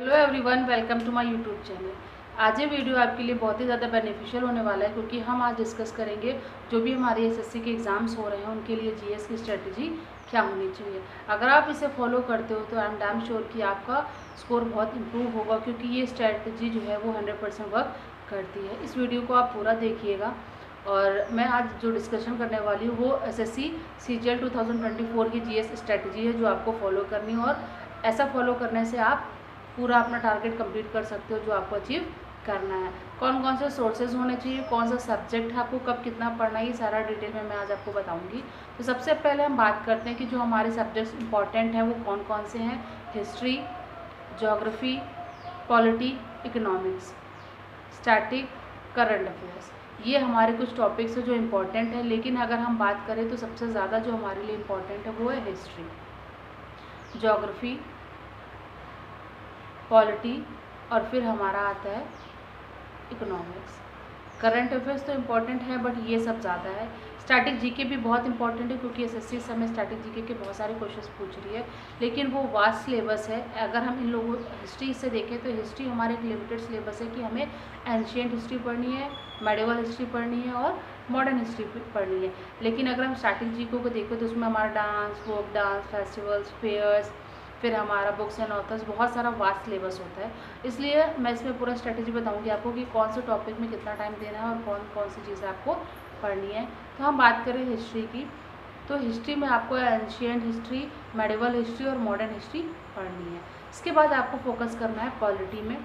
Hello everyone, welcome to my YouTube channel. आज ये video आपके लिए बहुत ही ज़्यादा बेनिफिशियल होने वाला है क्योंकि हम आज डिस्कस करेंगे जो भी हमारे एसएससी के एग्ज़ाम्स हो रहे हैं उनके लिए जीएस की स्ट्रेटजी क्या होनी चाहिए। अगर आप इसे फॉलो करते हो तो आई एम डैम श्योर कि आपका स्कोर बहुत इंप्रूव होगा क्योंकि ये स्ट्रेटजी जो है वो 100% वर्क करती है। इस वीडियो को आप पूरा देखिएगा और मैं आज जो डिस्कशन करने वाली हूँ वो एसएससी सीजीएल 2024 की जीएस स्ट्रेटजी है जो आपको फॉलो करनी है और ऐसा फॉलो करने से आप पूरा अपना टारगेट कंप्लीट कर सकते हो जो आपको अचीव करना है। कौन कौन से सोर्सेज होने चाहिए, कौन सा सब्जेक्ट है, आपको कब कितना पढ़ना है, ये सारा डिटेल में मैं आज आपको बताऊंगी। तो सबसे पहले हम बात करते हैं कि जो हमारे सब्जेक्ट्स इंपॉर्टेंट हैं वो कौन कौन से हैं। History, geography, polity, economics, static, current affairs, ये हमारे कुछ टॉपिक्स हैं जो इम्पॉर्टेंट है। लेकिन अगर हम बात करें तो सबसे ज़्यादा जो हमारे लिए इम्पॉर्टेंट है वो है हिस्ट्री, ज्योग्राफी, पॉलिटी और फिर हमारा आता है इकोनॉमिक्स। करंट अफेयर्स तो इम्पॉर्टेंट है बट ये सब ज़्यादा है। स्टैटिक जीके भी बहुत इंपॉर्टेंट है क्योंकि एसएससी इस समय स्टैटिक जीके के बहुत सारे क्वेश्चंस पूछ रही है, लेकिन वो वास्ट सिलेबस है। अगर हम इन लोगों हिस्ट्री से देखें तो हिस्ट्री हमारे एक लिमिटेड सिलेबस है कि हमें एंशियंट हिस्ट्री पढ़नी है, मेडिवल हिस्ट्री पढ़नी है और मॉडर्न हिस्ट्री पढ़नी है। लेकिन अगर हम स्टैटिक जीके को देखें तो उसमें हमारा dance, folk dance, festivals, fairs, फिर हमारा बुक्स एंड ऑथर्स, बहुत सारा वास्ट सिलेबस होता है। इसलिए मैं इसमें पूरा स्ट्रेटजी बताऊंगी आपको कि कौन से टॉपिक में कितना टाइम देना है और कौन कौन सी चीज़ें आपको पढ़नी है। तो हम बात करें हिस्ट्री की, तो हिस्ट्री में आपको एंशियंट हिस्ट्री, मेडिवल हिस्ट्री और मॉडर्न हिस्ट्री पढ़नी है। इसके बाद आपको फोकस करना है पॉलिटी में,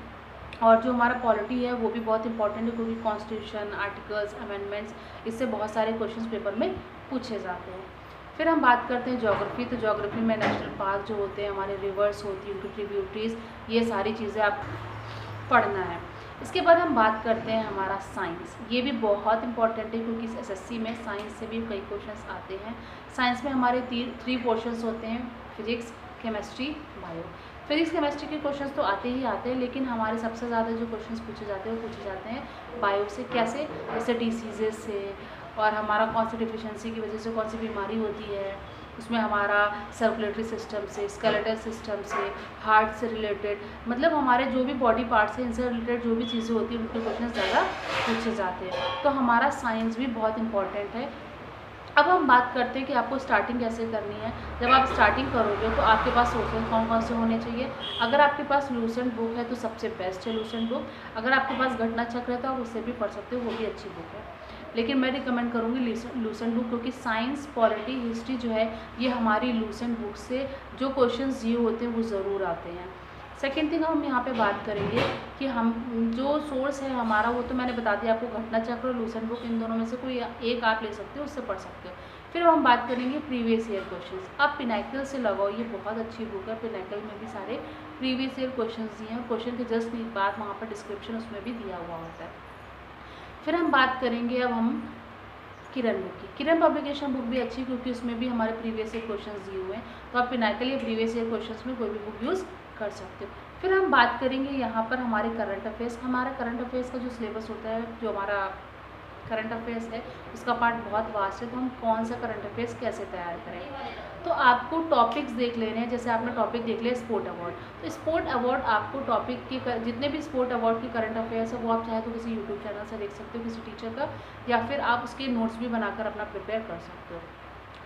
और जो हमारा पॉलिटी है वो भी बहुत इंपॉर्टेंट है क्योंकि कॉन्स्टिट्यूशन, आर्टिकल्स, अमेंडमेंट्स, इससे बहुत सारे क्वेश्चन पेपर में पूछे जाते हैं। फिर हम बात करते हैं ज्योग्राफी, तो ज्योग्राफी में नेशनल पार्क जो होते हैं, हमारे रिवर्स होती हैं, उनकी ट्रिब्यूटरीज, ये सारी चीज़ें आप पढ़ना है। इसके बाद हम बात करते हैं हमारा साइंस, ये भी बहुत इंपॉर्टेंट है क्योंकि एसएससी में साइंस से भी कई क्वेश्चंस आते हैं। साइंस में हमारे थ्री पोर्शंस होते हैं, physics, chemistry, bio. Physics chemistry के क्वेश्चंस तो आते ही आते हैं, लेकिन हमारे सबसे ज़्यादा जो क्वेश्चंस पूछे जाते हैं वो पूछे जाते हैं बायो से। कैसे? जैसे डिसीजेस से, और हमारा कौन सी डिफिशिएंसी की वजह से कौन सी बीमारी होती है, उसमें हमारा सर्कुलेटरी सिस्टम से, स्केलेटल सिस्टम से, हार्ट से रिलेटेड, मतलब हमारे जो भी बॉडी पार्ट्स हैं इनसे रिलेटेड जो भी चीज़ें होती हैं उनके क्वेश्चन ज़्यादा पूछे जाते हैं। तो हमारा साइंस भी बहुत इंपॉर्टेंट है। अब हम बात करते हैं कि आपको स्टार्टिंग कैसे करनी है। जब आप स्टार्टिंग करोगे तो आपके पास सोर्सेज कौन कौन से होने चाहिए। अगर आपके पास लूसेंट बुक है तो सबसे बेस्ट है लूसेंट बुक। अगर आपके पास घटना चक्र है तो आप उससे भी पढ़ सकते हो, वो भी अच्छी बुक है। लेकिन मैं रिकमेंड करूँगी लूसेंट बुक क्योंकि साइंस, पॉलिटी, हिस्ट्री जो है ये हमारी लूसेंट बुक से जो क्वेश्चंस दिए होते हैं वो ज़रूर आते हैं। सेकेंड थिंग हम यहाँ पे बात करेंगे कि हम जो सोर्स है हमारा वो तो मैंने बता दिया आपको, घटना चक्र और लूसेंट बुक, इन दोनों में से कोई एक आप ले सकते हो, उससे पढ़ सकते हो। फिर हम बात करेंगे प्रीवियस ईयर क्वेश्चंस। अब पिनाकल से लगाओ, ये बहुत अच्छी बुक है। पिनाकल में भी सारे प्रीवियस ईयर क्वेश्चंस दिए हैं, क्वेश्चन के जस्ट एक बाद वहाँ पर डिस्क्रिप्शन उसमें भी दिया हुआ होता है। फिर हम बात करेंगे अब हम किरण बुक की। किरण पब्लिकेशन बुक भी अच्छी क्योंकि उसमें भी हमारे प्रीवियस ईयर क्वेश्चंस दिए हुए हैं, तो आप पिनाकल या प्रीवियस ईयर क्वेश्चंस में कोई भी बुक यूज़ कर सकते हो। फिर हम बात करेंगे यहाँ पर हमारे करंट अफेयर्स। हमारा करंट अफेयर्स का जो सिलेबस होता है, जो हमारा करंट अफेयर्स है उसका पार्ट बहुत वास्ट है, तो हम कौन सा करंट अफेयर्स कैसे तैयार करें। तो आपको टॉपिक्स देख लेने हैं। जैसे आपने टॉपिक देख लिया स्पोर्ट अवार्ड, तो स्पोर्ट अवार्ड आपको टॉपिक के जितने भी स्पोर्ट अवार्ड की करंट अफेयर्स है वो आप चाहे तो किसी यूट्यूब चैनल से देख सकते हो, किसी टीचर का, या फिर आप उसके नोट्स भी बनाकर अपना प्रिपेयर कर सकते हो।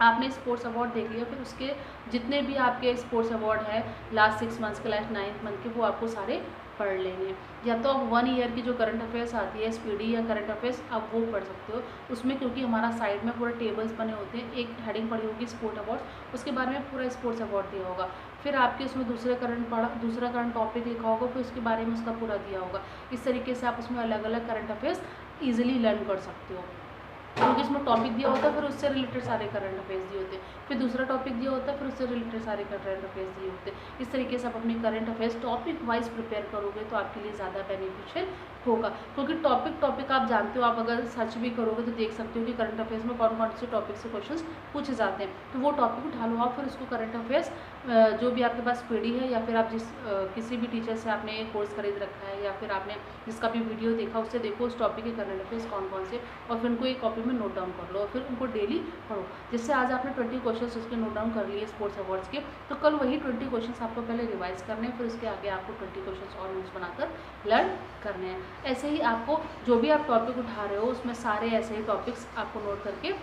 आपने स्पोर्ट्स अवार्ड देख लिया, फिर उसके जितने भी आपके स्पोर्ट्स अवार्ड है लास्ट 6 मंथ्स के, लास्ट 9 मंथ के, वो आपको सारे पढ़ लेंगे। या तो आप 1 ईयर की जो करंट अफेयर्स आती है स्पीडी या करंट अफेयर्स, आप वो पढ़ सकते हो। उसमें क्योंकि हमारा साइड में पूरा टेबल्स बने होते हैं, एक हेडिंग पड़ी होगी स्पोर्ट अवार्ड, उसके बारे में पूरा स्पोर्ट्स अवार्ड दिया होगा। फिर आपके उसमें दूसरा करंट टॉपिक लिखा होगा, फिर उसके बारे में उसका पूरा दिया होगा। इस तरीके से आप उसमें अलग अलग करंट अफेयर्स ईजिली लर्न कर सकते हो क्योंकि इसमें टॉपिक दिया होता है, फिर उससे रिलेटेड सारे करंट अफेयर्स दिए होते हैं, फिर दूसरा टॉपिक दिया होता है, फिर उससे रिलेटेड सारे करंट अफेयर्स दिए होते हैं। इस तरीके से आप अपनी current affairs topic wise prepare करोगे तो आपके लिए ज़्यादा बेनिफिशियल होगा क्योंकि टॉपिक आप जानते हो। आप अगर सर्च भी करोगे तो देख सकते हो कि करंट अफेयर्स में कौन कौन से टॉपिक से क्वेश्चंस पूछे जाते हैं, तो वो टॉपिक उठा लो आप, फिर उसको करंट अफेयर्स जो भी आपके पास पीडी है या फिर आप किसी भी टीचर से आपने कोर्स खरीद रखा है या फिर आपने जिसका भी वीडियो देखा उससे देखो उस टॉपिक के करंट अफेयर्स कौन कौन से, और फिर उनको एक कॉपी में नोट नोट डाउन कर लो और फिर उनको डेली पढ़ो। जैसे आज आपने 20 क्वेश्चंस उसके नोट डाउन कर लिए स्पोर्ट्स अवार्ड्स के, तो कल वही 20 क्वेश्चंस आपको पहले रिवाइज करने हैं, फिर उसके आगे आपको 20 क्वेश्चंस और नोट्स बनाकर लर्न करने हैं। ऐसे ही आपको जो भी आप टॉपिक उठा रहे हो उसमें सारे ऐसे ही टॉपिक्स आपको नोट करके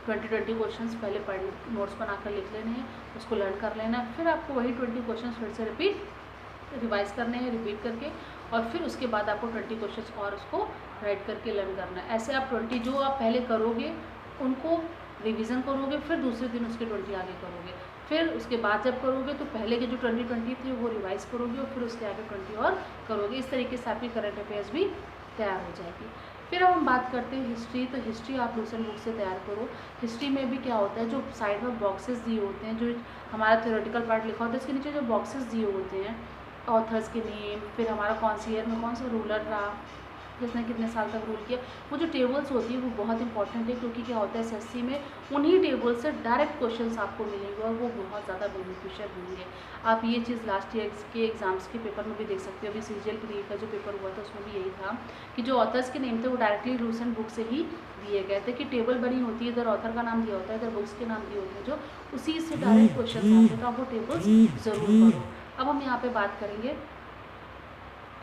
20 क्वेश्चंस पहले पढ़ नोट्स बनाकर लिख लेने हैं, उसको लर्न कर लेना है। फिर आपको वही 20 क्वेश्चंस फिर से रिवाइज करने हैं रिपीट करके, और फिर उसके बाद आपको 20 क्वेश्चंस और उसको राइट करके लर्न करना है। ऐसे आप 20 जो आप पहले करोगे उनको रिवीजन करोगे, फिर दूसरे दिन उसके 20 आगे करोगे, फिर उसके बाद जब करोगे तो पहले के जो 20 थे वो रिवाइज करोगे और फिर उसके आगे 20 और करोगे। इस तरीके से आपकी करंट अफेयर्स भी तैयार हो जाएगी। फिर अब हम बात करते हैं हिस्ट्री। तो हिस्ट्री आप लूसेंट बुक से तैयार करो। हिस्ट्री में भी क्या होता है, जो साइड में बॉक्सेस दिए होते हैं, जो हमारा थ्योरेटिकल पार्ट लिखा होता है, इसके नीचे जो बॉक्सेस दिए होते हैं, ऑथर्स के नेम, फिर हमारा कौन सी ईयर में कौन सा रूलर रहा, जिसने कितने साल तक रूल किया, वो जो टेबल्स होती है वो बहुत इंपॉर्टेंट है, क्योंकि क्या होता है एसएससी में उन्हीं टेबल से डायरेक्ट क्वेश्चंस आपको मिलेंगे और वो बहुत ज़्यादा बेनिफिशियल होंगे। आप ये चीज़ लास्ट ईयर के एग्जाम्स के पेपर में भी देख सकते हो। अभी सीजीएल प्री का जो पेपर हुआ था उसमें भी यही था कि जो ऑथर्स के नेम थे वो डायरेक्टली लूसेंट बुक से ही दिए गए थे, कि टेबल बनी होती है, इधर ऑथर का नाम दिया होता है, इधर बुक्स के नाम दिए होते हैं, जो उसी से डायरेक्ट क्वेश्चन आते हैं, तो आप वो टेबल्स ज़रूर पढ़ो। अब हम यहाँ पर बात करेंगे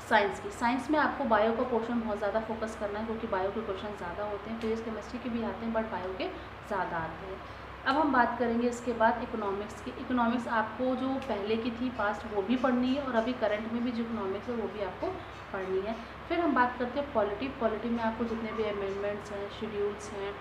साइंस की। साइंस में आपको बायो का पोर्शन बहुत ज़्यादा फोकस करना है, क्योंकि बायो के क्वेश्चन ज़्यादा होते हैं। फिजिक्स केमिस्ट्री के भी आते हैं बट बायो के ज़्यादा आते हैं। अब हम बात करेंगे इसके बाद इकोनॉमिक्स की। इकोनॉमिक्स आपको जो पहले की थी पास्ट वो भी पढ़नी है, और अभी करंट में भी जो इकोनॉमिक्स है वो भी आपको पढ़नी है। फिर हम बात करते हैं पॉलिटी। पॉलिटी में आपको जितने भी अमेंडमेंट्स हैं, शेड्यूल्स हैं,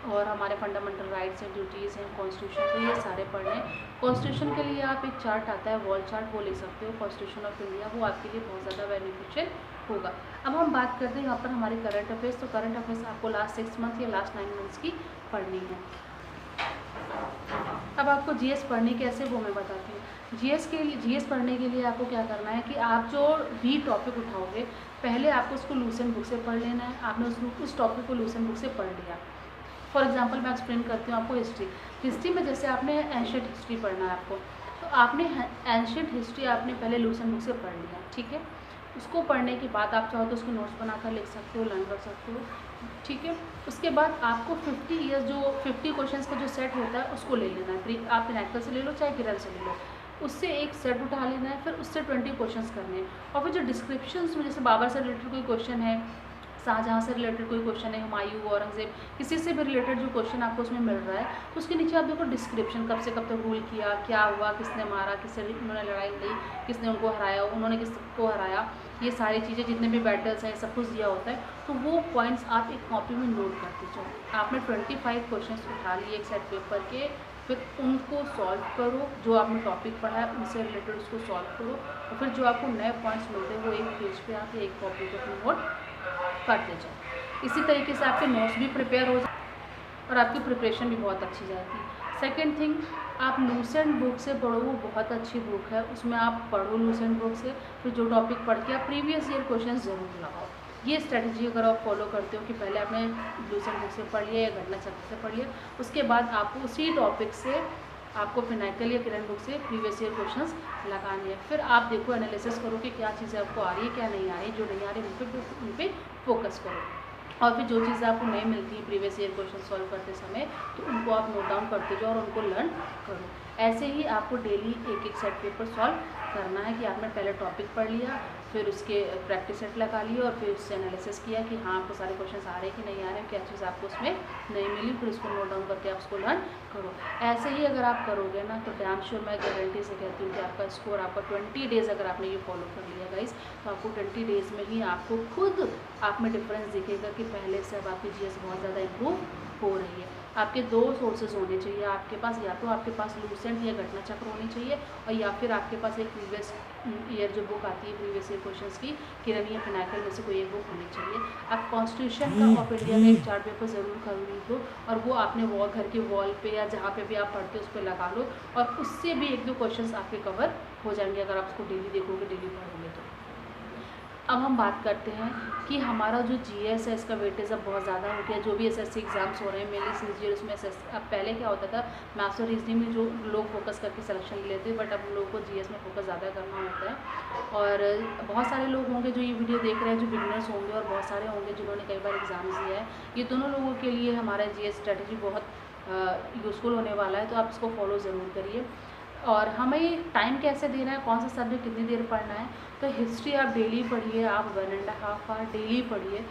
और हमारे फंडामेंटल राइट्स हैं, ड्यूटीज़ हैं, कॉन्स्टिट्यूशन, तो ये सारे पढ़ रहे हैं। कॉन्स्टिट्यूशन के लिए आप एक चार्ट आता है, वॉल चार्ट, वो ले सकते हो, कॉन्स्टिट्यूशन ऑफ इंडिया, वो आपके लिए बहुत ज़्यादा बेनिफिशियल होगा। अब हम बात करते हैं यहाँ पर हमारे करंट अफेयर्स। तो करंट अफेयर्स आपको लास्ट 6 मंथ या लास्ट 9 मंथ्स की पढ़नी है। अब आपको जीएस पढ़नी कैसे वो मैं बताती हूँ। जीएस पढ़ने के लिए आपको क्या करना है कि आप जो भी टॉपिक उठाओगे पहले आपको उसको लूसेंट बुक से पढ़ लेना है। आपने उस टॉपिक को लूसेंट बुक से पढ़ लिया। फॉर एग्जांपल मैं एक्सप्लेन करती हूँ आपको हिस्ट्री में जैसे आपने एंशिएंट हिस्ट्री पढ़ना है आपको, तो आपने एंशिएंट हिस्ट्री आपने पहले लूसेंट बुक से पढ़ लिया, ठीक है। उसको पढ़ने के बाद आप चाहो तो उसके नोट्स बनाकर लिख सकते हो, लर्न कर सकते हो, ठीक है। उसके बाद आपको 50 ईयर्स जो 50 क्वेश्चंस का जो सेट होता है उसको ले लेना है। आप पिनाकल से ले लो चाहे किरण से ले लो, उससे एक सेट उठा लेना है, फिर उससे 20 क्वेश्चंस करने हैं। और फिर जो डिस्क्रिप्शंस में जैसे बाबर से रिलेटेड कोई क्वेश्चन है, शाहजहाँ से रिलेटेड कोई क्वेश्चन है, हुमायूं, औरंगजेब, किसी से भी रिलेटेड जो क्वेश्चन आपको उसमें मिल रहा है, तो उसके नीचे आप देखो डिस्क्रिप्शन, कब से कब तक रूल किया, क्या हुआ, किसने मारा, किससे उन्होंने लड़ाई लड़ी, किसने उनको हराया, उन्होंने किसको हराया, ये सारी चीज़ें जितने भी बैटल्स हैं सब कुछ दिया होता है। तो वो पॉइंट्स आप एक कॉपी में नोट करते जाओ। आपने 25 क्वेश्चन उठा लिए एक सेट पेपर के, फिर उनको सॉल्व करो, जो आपने टॉपिक पढ़ा है उनसे रिलेटेड उसको सॉल्व करो, और फिर जो आपको नए पॉइंट्स मिलते हैं वो एक पेज पे आप एक कॉपी पे अपनी नोट करते जाओ। इसी तरीके से आपके नोट्स भी प्रिपेयर हो जाए और आपकी प्रिपरेशन भी बहुत अच्छी जाएगी। सेकेंड थिंग, आप लूसेंट बुक से पढ़ो, वो बहुत अच्छी बुक है, उसमें आप पढ़ो लूसेंट बुक से, फिर जो टॉपिक पढ़ के आप प्रीवियस ईयर क्वेश्चन ज़रूर लगाओ। ये स्ट्रेटजी अगर आप फॉलो करते हो कि पहले आपने लूसेंट बुक से पढ़ लिया या घटना चक्र से पढ़ लिया, उसके बाद आपको उसी टॉपिक से आपको फिनाइकल या किरण बुक से प्रीवियस ईयर क्वेश्चंस लगाने हैं। फिर आप देखो, एनालिसिस करो कि क्या चीज़ें आपको आ रही है, क्या नहीं आ रही, जो नहीं आ रही उन पर फोकस करो, और फिर जो चीज़ें आपको नहीं मिलती है प्रीवियस ईयर क्वेश्चन सॉल्व करते समय, तो उनको आप नोट डाउन करते जाओ और उनको लर्न करो। ऐसे ही आपको डेली एक एक सेट पेपर सॉल्व करना है कि आपने पहले टॉपिक पढ़ लिया, फिर उसके प्रैक्टिस सेट लगा लिए, और फिर उससे एनालिसिस किया कि हाँ आपको सारे क्वेश्चन आ रहे हैं कि नहीं आ रहे हैं, क्या चीज़ आपको उसमें नहीं मिली, फिर उसको नोट डाउन करके आप उसको लर्न करो। ऐसे ही अगर आप करोगे ना, तो डैम श्योर मैं गारंटी से कहती हूँ कि आपका स्कोर, आपका 20 डेज़ अगर आपने ये फॉलो कर लिया गाइस, तो आपको 20 डेज़ में ही आपको खुद आप में डिफरेंस दिखेगा कि पहले से अब आपकी जीएस बहुत ज़्यादा इम्प्रूव हो रही है। आपके 2 सोर्सेज होने चाहिए आपके पास, या तो आपके पास लूसेंट या घटना चक्र होनी चाहिए, और या फिर आपके पास एक प्रीवियस ईयर जो बुक आती है प्रीवियस ईयर क्वेश्चंस की, किरण या फिनाइकल में से कोई एक बुक होनी चाहिए। आप कॉन्स्टिट्यूशन का ऑफ इंडिया का एक चार्ट पेपर ज़रूर खरीद लो, और वो आपने घर के वॉल पे या जहाँ पे भी आप पढ़ते हो उस पर लगा लो, और उससे भी 1-2 क्वेश्चन आपके कवर हो जाएंगे अगर आप उसको डेली देखोगे, डेली पढ़ोगे तो। अब हम बात करते हैं कि हमारा जो जीएस है इसका वेटेज अब बहुत ज़्यादा हो गया। जो भी एसएससी एग्ज़ाम्स हो रहे हैं मेनली सीजीएल, उसमें अब पहले क्या होता था मैथ्स और रीजनिंग में जो लोग फोकस करके सिलेक्शन ले लेते, बट अब लोगों को जीएस में फोकस ज़्यादा करना होता है। और बहुत सारे लोग होंगे जो ये वीडियो देख रहे हैं जो बिगिनर्स होंगे, और बहुत सारे होंगे जिन्होंने कई बार एग्ज़ाम्स दिया है। ये दोनों लोगों के लिए हमारा जीएस स्ट्रेटजी बहुत यूज़फुल होने वाला है, तो आप इसको फॉलो ज़रूर करिए। और हमें टाइम कैसे देना है, कौन सा सब्जेक्ट कितनी देर पढ़ना है, तो हिस्ट्री आप डेली पढ़िए, आप 1.5 आवर डेली पढ़िए,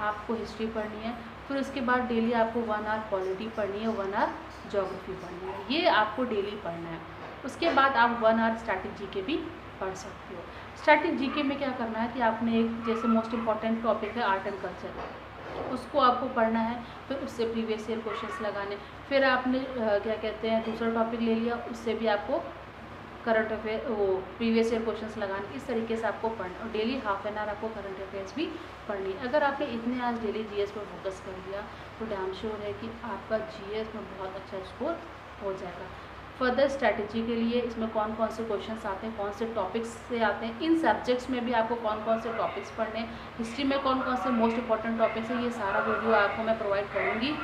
आपको हिस्ट्री पढ़नी है। फिर उसके बाद डेली आपको 1 आवर पॉलिटी पढ़नी है, 1 आवर ज्योग्राफी पढ़नी है, ये आपको डेली पढ़ना है। उसके बाद आप 1 आवर स्टैटिक जीके भी पढ़ सकते हो। स्टैटिक जीके में क्या करना है कि आपने एक जैसे मोस्ट इम्पॉर्टेंट टॉपिक है आर्ट एंड कल्चर, उसको आपको पढ़ना है, फिर उससे प्रीवियस ईयर क्वेश्चंस लगाने। फिर आपने क्या कहते हैं दूसरा टॉपिक ले लिया, उससे भी आपको करंट अफेयर वो प्रीवियस ईयर क्वेश्चंस लगाने। इस तरीके से आपको पढ़ना, और डेली हाफ एन आवर आपको करंट अफेयर्स भी पढ़नी है। अगर आपने इतने आज डेली जीएस पर फोकस कर लिया तो डैम श्योर है कि आपका जीएस में बहुत अच्छा स्कोर हो जाएगा। फर्दर स्ट्रैटेजी के लिए इसमें कौन कौन से क्वेश्चंस आते हैं, कौन से टॉपिक्स से आते हैं, इन सब्जेक्ट्स में भी आपको कौन कौन से टॉपिक्स पढ़ने हैं, हिस्ट्री में कौन कौन से मोस्ट इंपॉर्टेंट टॉपिक्स हैं, ये सारा वीडियो आपको मैं प्रोवाइड करूँगी।